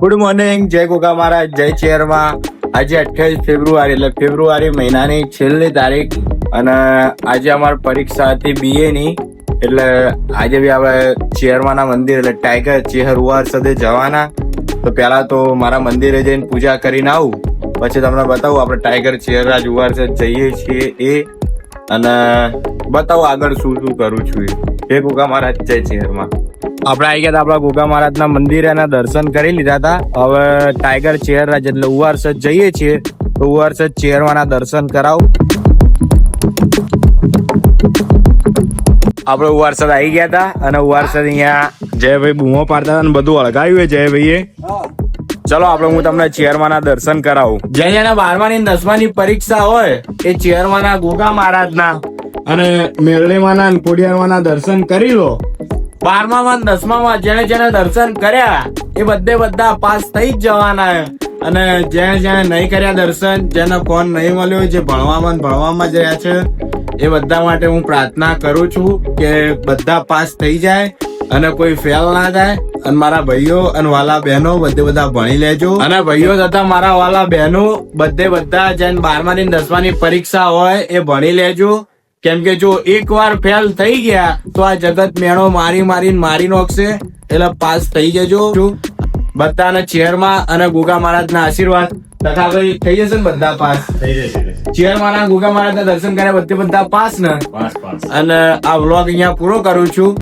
Good morning, જય ગોગા મહારાજ, જય ચેરમાં. આજે 28 ફેબ્રુઆરી એટલે ફેબ્રુઆરી મહિનાની છેલ્લી તારીખ અને આજે અમારી પરીક્ષા હતી BA ની. એટલે આજે બી આપણે ચેરમાના મંદિર એટલે ટાઈગર ચેહર ઉવાર સાથે જવાના. તો પહેલા તો મારા મંદિરે જઈને પૂજા કરીને આવું, પછી તમને બતાવું આપણે ટાઈગર ચેહરાજ ઉવાર સાથે જઈએ છીએ એ, અને બતાવું આગળ શું શું કરું છું એ. જય ગોગા મહારાજ, જય ચેહરમાં. આપણે આવી ગયા આપણા ગોગા મહારાજના મંદિરે એના દર્શન કરી લીધા હતા. હવે ટાઈગર ચેહરાજ એટલે ઉવારસદ જઈએ છીએ, તો ઉવારસદ ચેહરવાના દર્શન કરાવું. આપણે ઉવારસદ આવી ગયા હતા અને ઉવારસદ અહીંયા જયભાઈ બૂમો પાડતા હતા અને બધું હળગાવ્યું જયભાઈએ. ચલો આપણે હું તમને ચેહરવાના દર્શન કરાવું. જેના 12મા ની 10માની પરીક્ષા હોય એ ચેહરવાના ગોગા મહારાજના અને મેરળીમાના કોડિયારવાના દર્શન કરી લો. 12માં 10માં જેને દર્શન કર્યા એ બધા પાસ થઈ જ જવાના. અને જેને નહીં કર્યા દર્શન, જેને ફોન નહીં મળ્યો, જે ભણવામાં જ રહ્યા છે, એ બધા માટે હું પ્રાર્થના કરું છું કે બધા પાસ થઈ જાય અને કોઈ ફેલ ના થાય. અને મારા ભાઈઓ અને વાલા બહેનો બધા ભણી લેજો. અને ભાઈઓ તથા મારા વાલા બહેનો બધા જેને 12મા ની 10માની પરીક્ષા હોય એ ભણી લેજો. કેમ કે જો એકવાર ફેલ થઈ ગયા તો આ જગત મેણો મારી નોખશે. એટલે પાસ થઈ જજો બધાને ચેહરમાં અને ગોગા મહારાજના આશીર્વાદ. તથા થઈ જશે ને બધા પાસ થઈ જશે. ચેહરમાં ગોગા મહારાજના દર્શન કર્યા બધા પાસ ને. અને આ વ્લોગ અહીંયા પૂરો કરું છું.